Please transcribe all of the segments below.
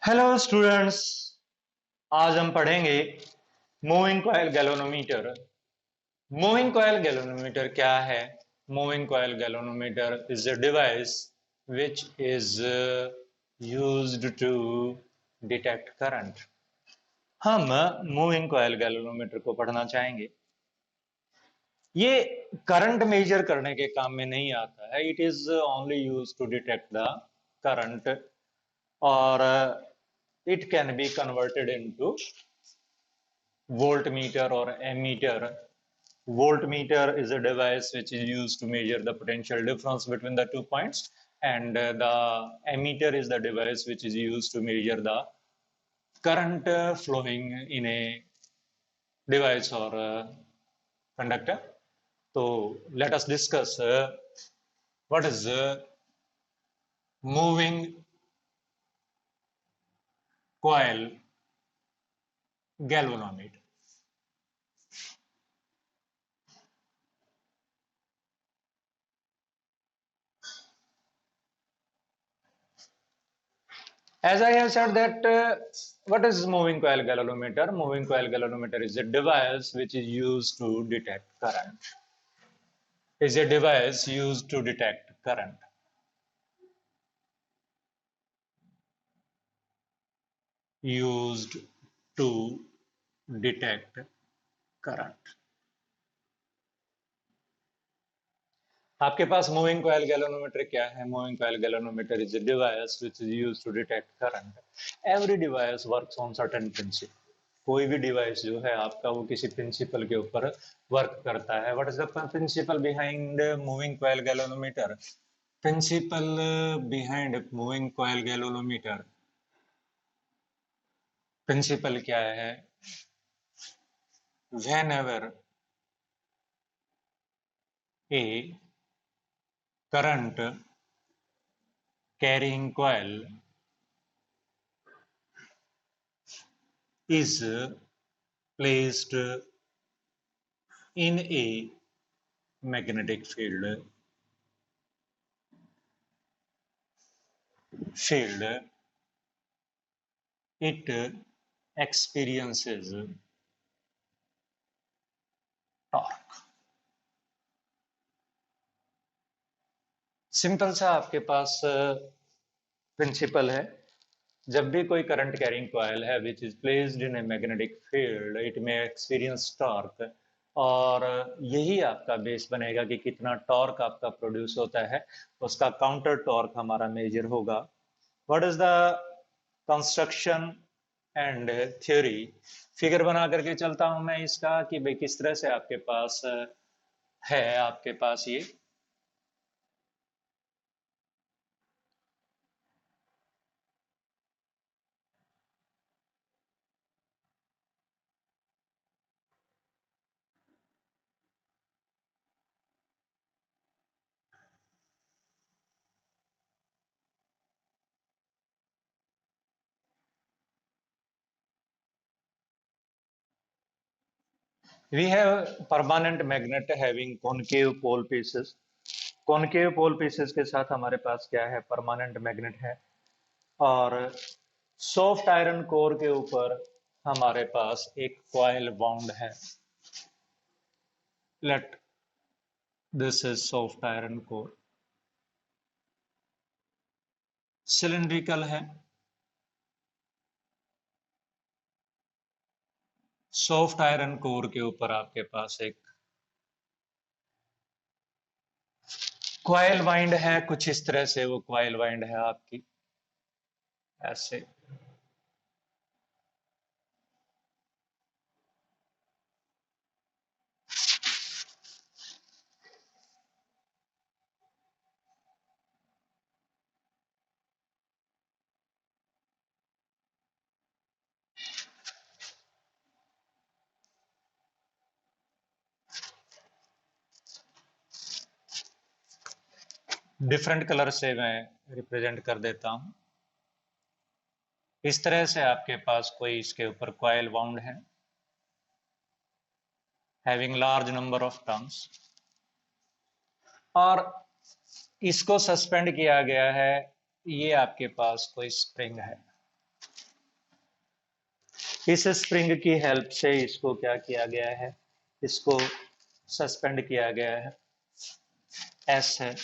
Hello students. आज हम पढ़ेंगे moving coil galvanometer. Moving coil galvanometer क्या है? Moving coil galvanometer is a device which is used to detect current। हम moving coil galvanometer को पढ़ना चाहेंगे। ये करंट मेजर करने के काम में नहीं आता है। It is only use to detect the current, और it can be converted into voltmeter or ammeter. Voltmeter is a device which is used to measure the potential difference between the 2 points, and the ammeter is the device which is used to measure the current flowing in a device or conductor. So let us discuss what is moving coil galvanometer. As I have said that what is moving coil galvanometer? Moving coil galvanometer is a device which is used to detect current. Is a device used to detect current. Used to detect current. आपके पास moving coil galvanometer क्या है? Moving coil galvanometer is a device which is used to detect current. Every device works on certain principle. कोई भी device जो है आपका, वो किसी प्रिंसिपल के ऊपर वर्क करता है। What is the principle behind moving coil galvanometer? Principle behind moving coil galvanometer, principle क्या है? whenever a current carrying coil is placed in a magnetic field, it experiences torque। Simple सा आपके पास principal है। जब भी कोई करंट कैरिंग कॉइल है which is placed in a magnetic field, it में एक्सपीरियंस टॉर्क, और यही आपका बेस बनेगा कि कितना टॉर्क आपका प्रोड्यूस होता है। उसका काउंटर टॉर्क हमारा मेजर होगा। What is the construction and theory? Figure बना करके चलता हूं मैं इसका कि भाई किस तरह से आपके पास है आपके पास ये we have permanent magnet having concave pole pieces। Concave pole pieces के साथ हमारे पास क्या है? परमानेंट मैग्नेट है। और सॉफ्ट आयरन कोर के ऊपर हमारे पास एक कॉइल बाउंड है। Let this is soft iron core, cylindrical है। सॉफ्ट आयरन कोर के ऊपर आपके पास एक कॉइल वाइंड है। कुछ इस तरह से वो कॉइल वाइंड है आपकी, ऐसे। डिफरेंट कलर से मैं रिप्रेजेंट कर देता हूं। इस तरह से आपके पास कोई इसके ऊपर कॉइल बाउंड है having large number of turns, और इसको सस्पेंड किया गया है। ये आपके पास कोई स्प्रिंग है। इस स्प्रिंग की हेल्प से इसको क्या किया गया है, इसको सस्पेंड किया गया है। एस है,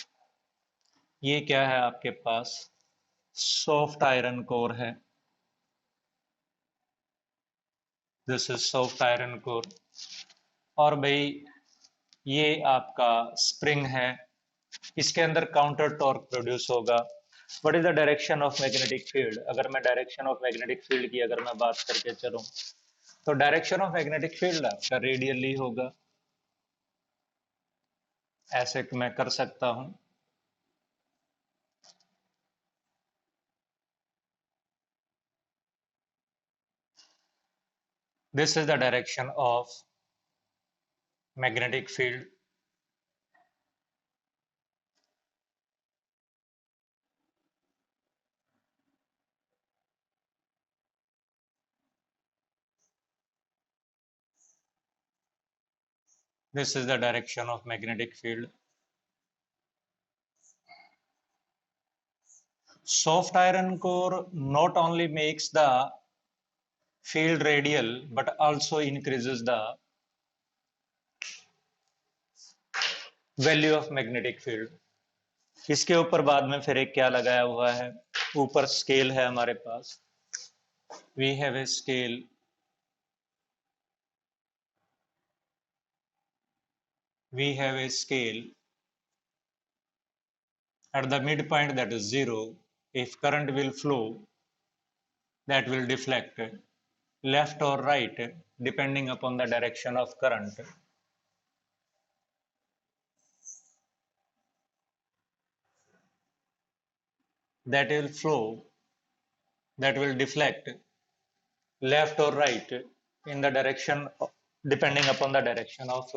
ये क्या है आपके पास, सॉफ्ट आयरन कोर है। This is soft iron core. और भाई ये आपका स्प्रिंग है, इसके अंदर काउंटर टॉर्क प्रोड्यूस होगा। What is the direction of magnetic field? अगर मैं डायरेक्शन ऑफ मैग्नेटिक फील्ड की अगर मैं बात करके चलूं, तो डायरेक्शन ऑफ मैग्नेटिक फील्ड आपका रेडियली होगा। ऐसे मैं कर सकता हूं, this is the direction of magnetic field. This is the direction of magnetic field. Soft iron core not only makes the field radial but also increases the value of magnetic field. इसके ऊपर बाद में फिर एक क्या लगाया हुआ है, ऊपर स्केल है हमारे पास। We have a scale, we have a scale at the midpoint, that is 0. If current will flow, that will deflect left or right depending upon the direction of current. That will flow, that will deflect left or right in the direction depending upon the direction of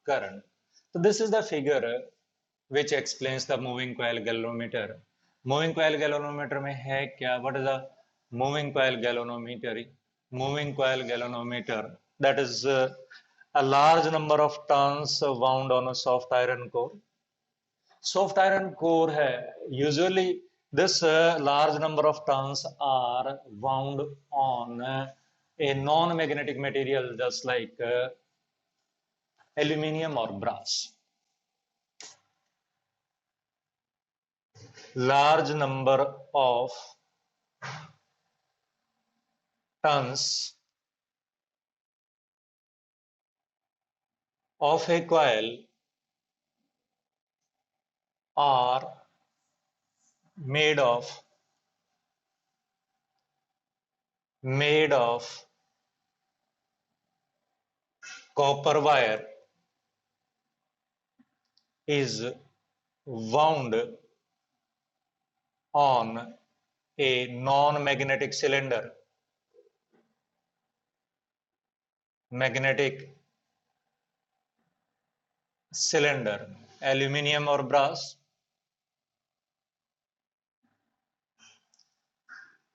current. So this is the figure which explains the moving coil galvanometer. Moving coil galvanometer में है क्या? What is the moving coil galvanometer? Moving coil galvanometer, that is a large number of turns wound on a soft iron core. Soft iron core है, usually this large number of turns are wound on a non-magnetic material just like aluminium or brass. Large number of turns of a coil are made of copper wire is wound on a non-magnetic cylinder. Magnetic cylinder, aluminium or brass,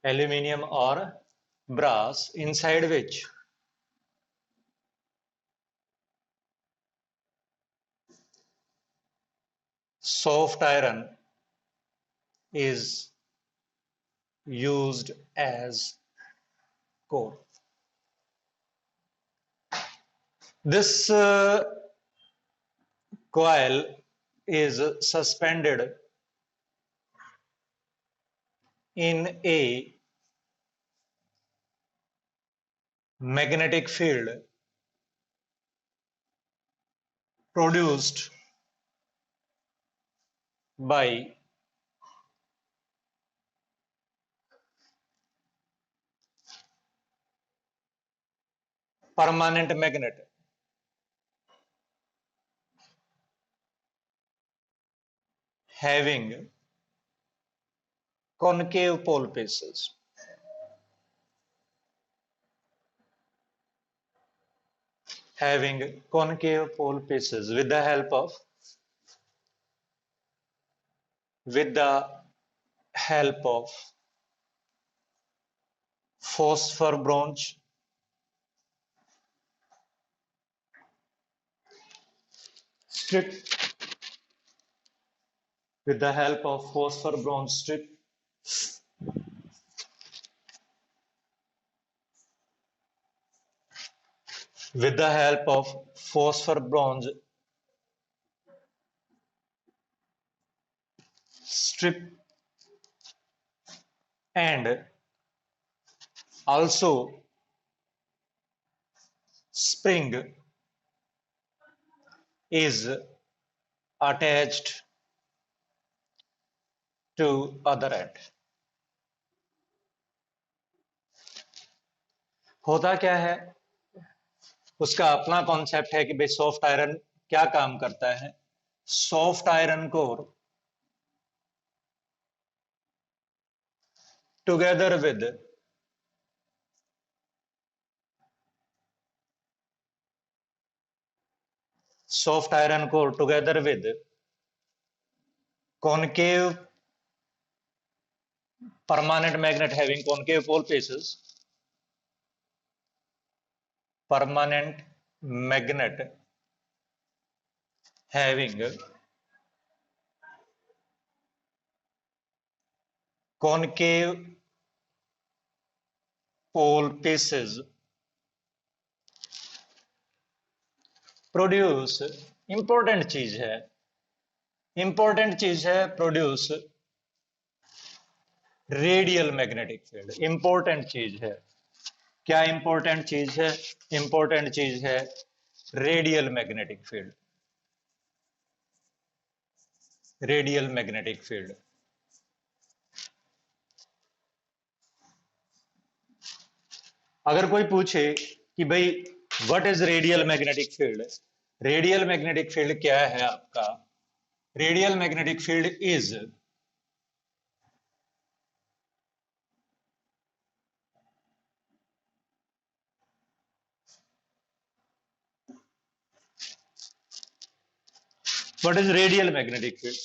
aluminium or brass, inside which soft iron is used as core. This coil is suspended in a magnetic field produced by permanent magnet having concave pole pieces. Having concave pole pieces with the help of phosphor bronze strip, with the help of phosphor bronze strip, with the help of phosphor bronze strip and also spring is attached to other end. होता क्या है, उसका अपना concept है कि भाई soft iron क्या काम करता है. Soft iron core together with soft iron core together with concave permanent magnet having concave pole faces, permanent magnet having concave pole faces produce important चीज है, इंपॉर्टेंट चीज है produce radial magnetic field. Important चीज है, क्या important चीज है? Important चीज है radial magnetic field. Radial magnetic field. अगर कोई पूछे कि भाई what is radial magnetic field, radial magnetic field क्या है आपका? Radial magnetic field is what is radial magnetic field?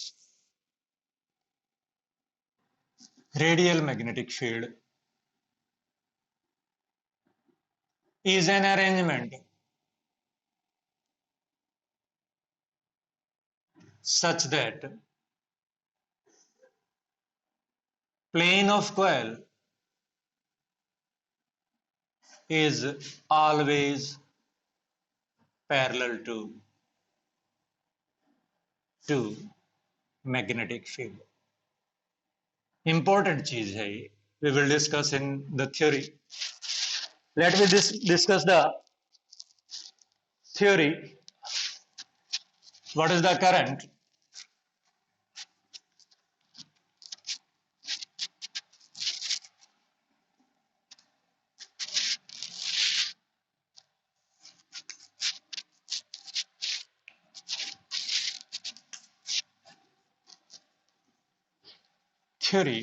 Radial magnetic field is an arrangement such that plane of coil is always parallel to magnetic field. Important चीज है ये. We will discuss in the theory. Let me discuss the theory. What is the current? Theory.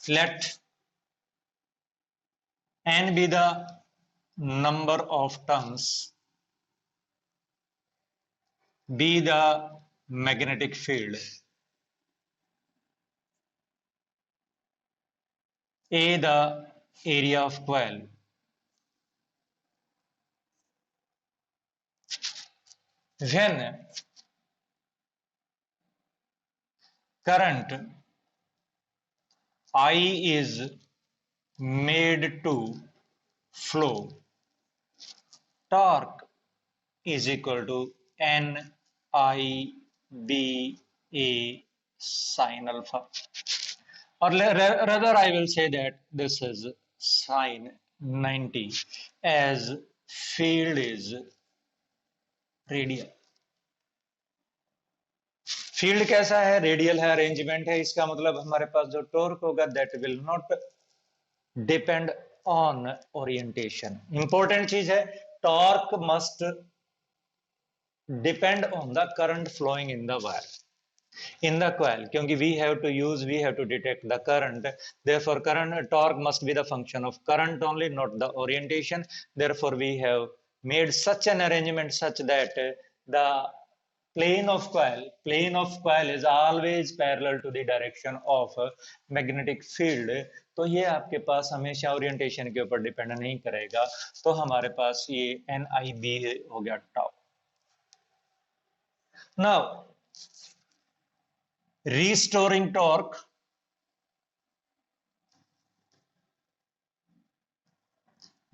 Let n be the number of turns, be the magnetic field, A the area of coil, when current I is made to flow, torque is equal to N I B A sin alpha, or rather I will say that this is sin 90 as field is radial. Field कैसा है? Radial है, arrangement है. इसका मतलब हमारे पास जो torque होगा that will not depend on orientation. Important चीज है, torque must depend on the current flowing in the wire, in the coil, क्योंकि we have to detect the current. Therefore current torque must be the function of current only, not the orientation. Therefore we have made such an arrangement such that the plane of coil is always parallel to the direction of magnetic field. तो ये आपके पास हमेशा orientation के ऊपर depend नहीं करेगा. तो हमारे पास ये NIB हो गया top. Now restoring torque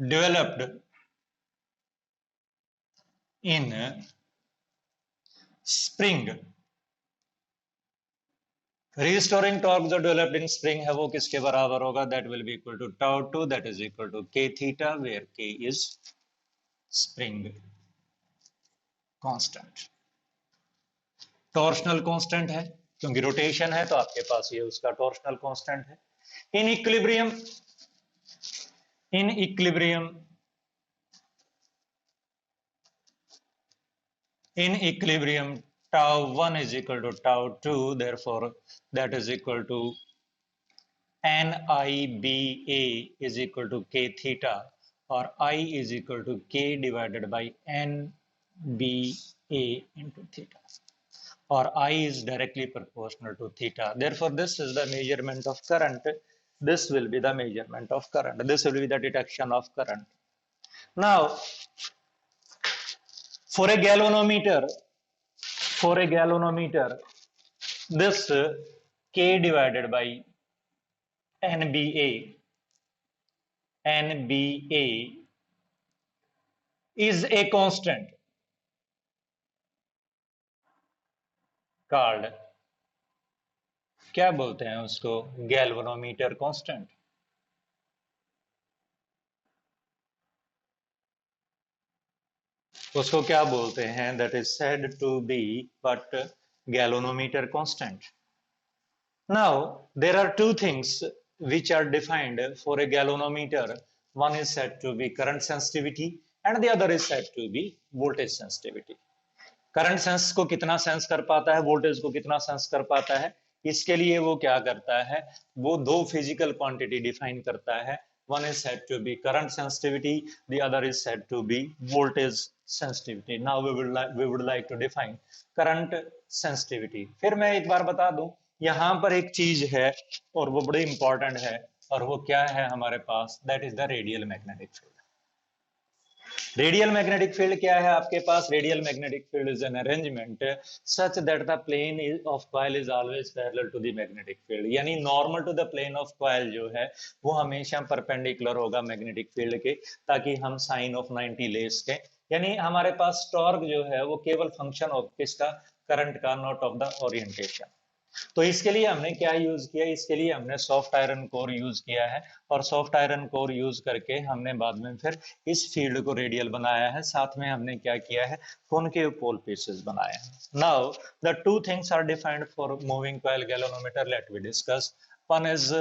developed in spring, restoring torque जो डेवलप्ड इन स्प्रिंग है वो किसके बराबर होगा? That will be equal to tau 2, that is equal to K theta, where K is spring constant. Torsional constant है क्योंकि rotation है, तो आपके पास ये उसका टॉर्शनल कांस्टेंट है। In equilibrium, in equilibrium, in equilibrium tau 1 is equal to tau 2, therefore that is equal to NIBA is equal to k theta, or I is equal to k divided by NBA into theta, or I is directly proportional to theta. Therefore this is the measurement of current, this will be the measurement of current, this will be the detection of current. Now for a galvanometer, this k divided by NBA is a constant called, क्या बोलते हैं उसको? Galvanometer constant. उसको क्या बोलते हैं? That is said to be but galvanometer constant. Now there are two things which are defined for a galvanometer. One is said to be current sensitivity and the other is said to be voltage sensitivity. Current sense को कितना sense कर पाता है, voltage को कितना sense कर पाता है, इसके लिए वो क्या करता है? वो दो फिजिकल क्वांटिटी डिफाइन करता है। One is said to be current sensitivity, the other is said to be voltage sensitivity. Now we would like to define current sensitivity. फिर मैं एक बार बता दूं, यहां पर एक चीज है और वो बड़ी इंपॉर्टेंट है, और वो क्या है हमारे पास? That is the radial magnetic field. Radial magnetic field क्या है आपके पास? Radial magnetic field is an arrangement such that the plane of coil is always parallel to the magnetic field, यानी normal to the plane of coil जो है वो हमेशा perpendicular होगा मैग्नेटिक फील्ड के, ताकि हम साइन ऑफ 90 ले सकें। यानी हमारे पास टॉर्क जो है वो केवल फंक्शन ऑफ किसका? करंट का, नॉट ऑफ द ओरिएंटेशन। तो इसके लिए हमने क्या यूज किया? इसके लिए हमने सॉफ्ट आयरन कोर यूज किया है, और सॉफ्ट आयरन कोर यूज करके हमने बाद में फिर इस फील्ड को रेडियल बनाया है। साथ में हमने क्या किया है? कॉनकेव पोल पीसेस बनाए हैं। Now the two things are defined for moving coil galvanometer, let we discuss. One is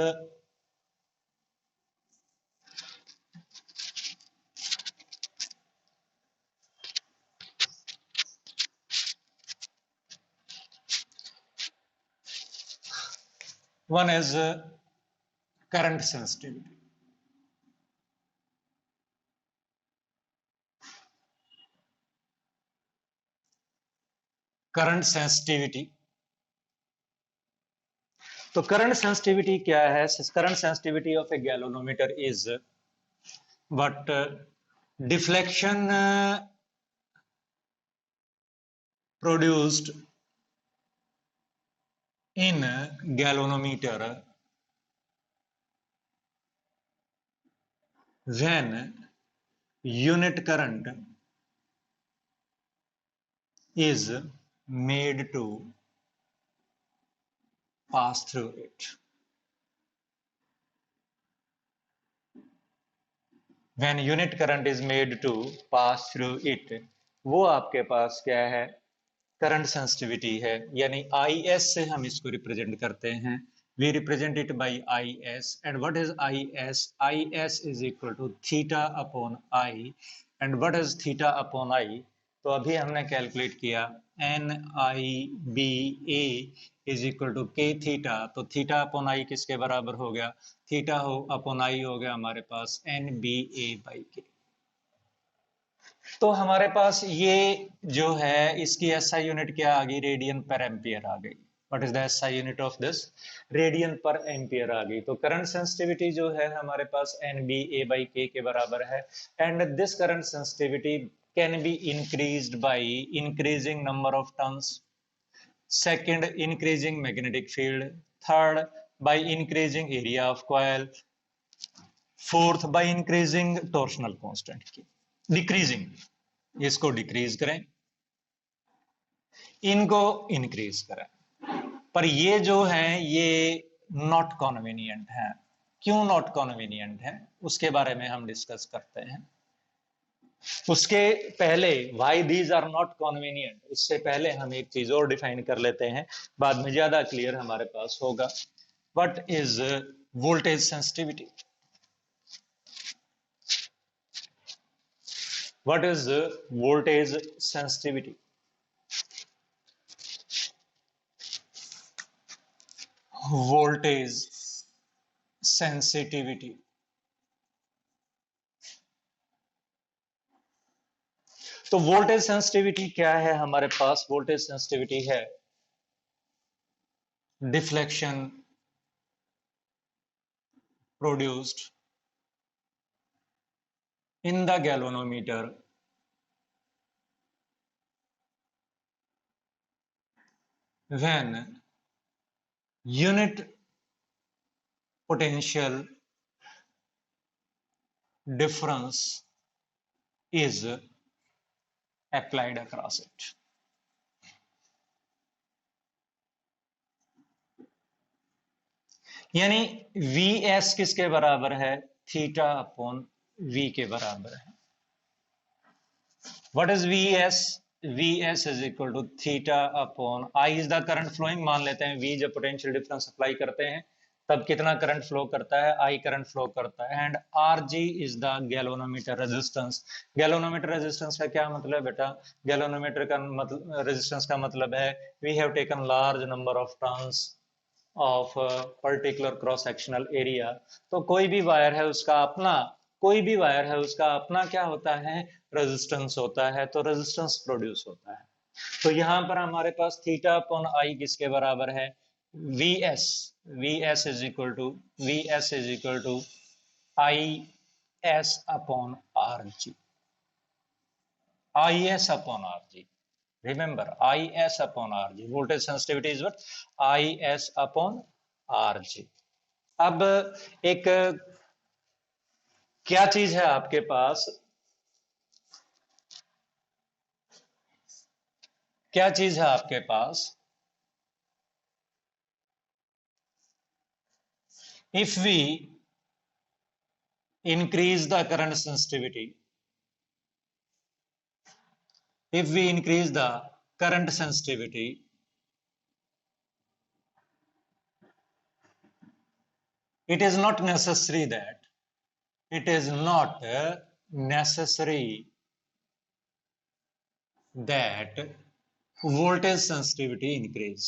current sensitivity. Current sensitivity, तो करंट सेंसिटिविटी क्या है? Current sensitivity of a galvanometer is but deflection produced in galvanometer when unit current is made to pass through it. When unit current is made to pass through it, वो आपके पास क्या है? Current sensitivity है। यानी IS से हम इसको represent करते हैं, we represent it by IS, and what is IS? IS is equal to theta upon I, and what is theta upon I? तो अभी हमने कैलकुलेट किया NIBA is equal to k theta, तो थीटा अपॉन I किसके बराबर हो गया? Theta upon I हो गया हमारे पास NBA by k। तो हमारे पास ये जो है इसकी SI यूनिट क्या आ गई? रेडियन पर एम्पियर आ गई। What is the SI unit of this? Radian पर एम्पियर आ गई। तो करंट सेंसिटिविटी जो है हमारे पास NBA by k के बराबर है, and this current sensitivity can be increased by increasing number of turns, second increasing magnetic field, third by increasing area of coil, fourth by increasing torsional constant की, decreasing, इसको decrease करें, इनको increase करें। पर ये जो है ये नॉट कॉन्वीनियंट है। क्यों नॉट कॉन्वीनियंट है उसके बारे में हम डिस्कस करते हैं। उसके पहले वाई दीज आर नॉट कॉन्वीनियंट, उससे पहले हम एक चीज और डिफाइन कर लेते हैं, बाद में ज्यादा क्लियर हमारे पास होगा। What is voltage sensitivity? What is voltage sensitivity? Voltage sensitivity, तो वोल्टेज सेंसिटिविटी क्या है हमारे पास? वोल्टेज सेंसिटिविटी है deflection produced in the galvanometer when unit potential difference is applied across it। यानी Vs किसके बराबर है? थीटा अपॉन V के बराबर है। What is Vs? Vs is equal to theta upon I is the current flowing। मान लेते हैं V जब पोटेंशियल डिफरेंस अप्लाई करते हैं तब कितना करंट फ्लो करता है? I करंट फ्लो करता है। And Rg is the galvanometer resistance. Galvanometer resistance का क्या मतलब है बेटा? गैल्वेनोमीटर का मतलब रेजिस्टेंस का मतलब है we have taken large number of turns of particular cross sectional area. तो कोई भी वायर है उसका अपना, कोई भी वायर है उसका अपना क्या होता है? रेजिस्टेंस होता है। तो रेजिस्टेंस प्रोड्यूस होता है। तो यहां पर हमारे पास थीटा अपॉन आई किसके बराबर है? Vs। Vs is equal to I S upon R G. I S upon R G, remember Is upon Rg, voltage sensitivity is what? Is upon Rg। अब एक क्या चीज है आपके पास, क्या चीज है आपके पास? If we increase the current sensitivity, if we increase the current sensitivity, it is not necessary that, it is not necessary that voltage sensitivity increase।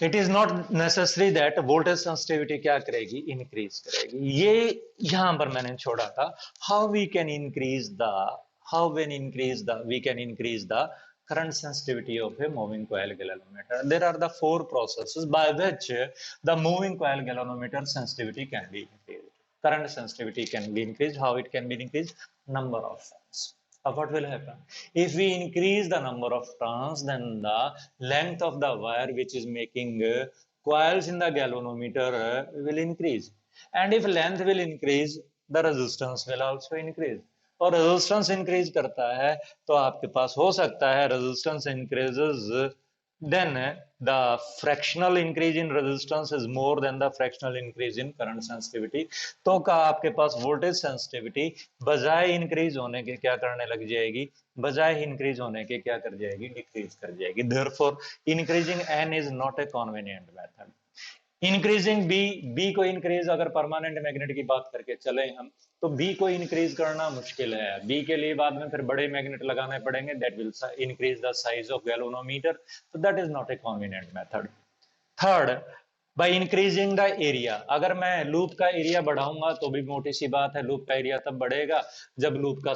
It is not necessary that voltage sensitivity क्या करेगी? Increase करेगी। ये यहां पर मैंने छोड़ा था। How we can increase the, we can increase the current sensitivity of a moving coil galvanometer? There are the four processes by which the moving coil galvanometer sensitivity can be increased. Current sensitivity can be increased. How it can be increased? Number of turns. What will happen? If we increase the number of turns, then the length of the wire which is making coils in the galvanometer will increase. And if length will increase, the resistance will also increase। और resistance increase करता है तो आपके पास हो सकता है resistance increases, then the fractional increase in resistance is more than the fractional increase in current sensitivity। तो का आपके पास वोल्टेज सेंसिटिविटी बजाय इंक्रीज होने के क्या करने लग जाएगी? बजाय इंक्रीज होने के क्या कर जाएगी? डिक्रीज कर जाएगी। therefore increasing n is not a convenient method। Increasing B को इंक्रीज, अगर परमानेंट मैग्नेट की बात करके चले हम तो बी को इंक्रीज करना मुश्किल है। बी के लिए बाद में फिर बड़े मैग्नेट लगाने पड़ेंगे, that will increase the size of galvanometer. तो that is not a convenient method. Third, by increasing the area. अगर मैं लूप का एरिया बढ़ाऊंगा तो भी मोटी सी बात है, लूप का एरिया तब बढ़ेगा जब लूप का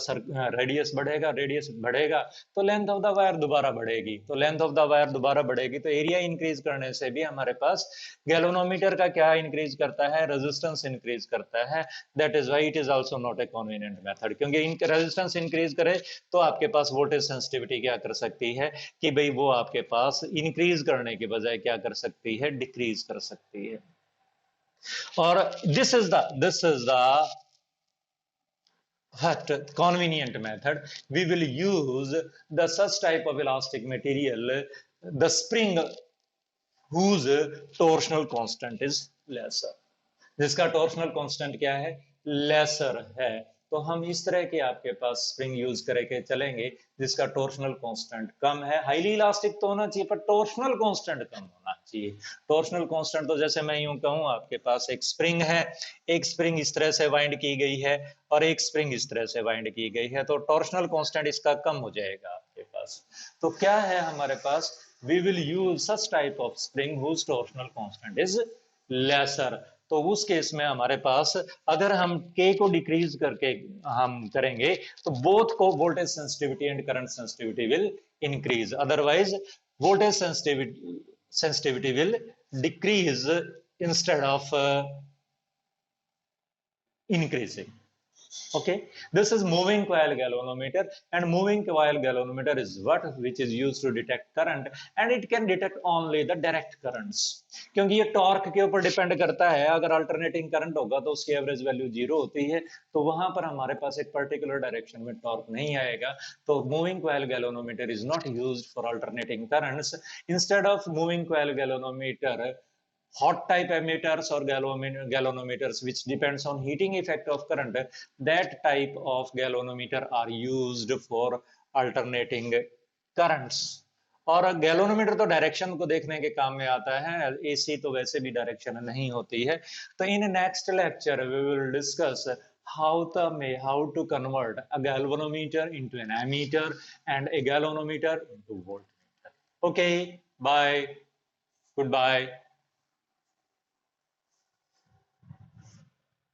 रेडियस बढ़ेगा, रेडियस बढ़ेगा तो लेंथ ऑफ द वायर दोबारा बढ़ेगी, तो लेंथ ऑफ द वायर दोबारा बढ़ेगी, तो एरिया इंक्रीज करने से भी हमारे पास गैल्वेनोमीटर का क्या इंक्रीज करता है, रेजिस्टेंस इंक्रीज करता है। That is why it is also not a convenient method, क्योंकि रेजिस्टेंस इंक्रीज करे तो आपके पास वोल्टेज सेंसिटिविटी क्या कर सकती है कि भाई वो आपके पास इंक्रीज करने के बजाय क्या कर सकती है, डिक्रीज कर सकती है। और this is the what convenient method. We will use the such type of elastic material, the spring whose torsional constant is lesser, जिसका टॉर्शनल कांस्टेंट क्या है, लेसर है। तो हम इस तरह के आपके पास स्प्रिंग यूज करके चलेंगे जिसका टॉर्शनल कांस्टेंट कम है। हाईली इलास्टिक तो होना चाहिए पर टॉर्शनल कांस्टेंट कम होना चाहिए। टॉर्शनल कांस्टेंट तो जैसे मैं यूं कहूं, आपके पास एक स्प्रिंग है, एक स्प्रिंग इस तरह से वाइंड की गई है और एक स्प्रिंग इस तरह से वाइंड की गई है, तो टॉर्शनल कांस्टेंट इसका कम हो जाएगा आपके पास। तो क्या है हमारे पास, we will use such type of spring whose torsional constant is lesser। तो उस केस में हमारे पास अगर हम k को डिक्रीज करके हम करेंगे तो बोथ को voltage sensitivity and current sensitivity will increase, otherwise voltage sensitivity will decrease instead of increasing। Okay, this is moving coil galvanometer, and moving coil galvanometer is what which is used to detect current, and it can detect only the direct currents, क्योंकि ये torque के ऊपर depend करता है। अगर alternating current होगा तो उसकी एवरेज वैल्यू 0 होती है, तो वहां पर हमारे पास एक पर्टिकुलर डायरेक्शन में टॉर्क नहीं आएगा। तो moving coil galvanometer is not used for alternating currents. Instead of moving coil galvanometer, hot type emitters or galvanometers which depends on heating effect of current, that type of galvanometer are used for alternating currents। और galvanometer तो direction को देखने के काम में आता है, AC तो वैसे भी डायरेक्शन नहीं होती है। तो in next lecture we will discuss how to convert a galvanometer into an ammeter and a galvanometer into voltmeter। Okay, bye, goodbye।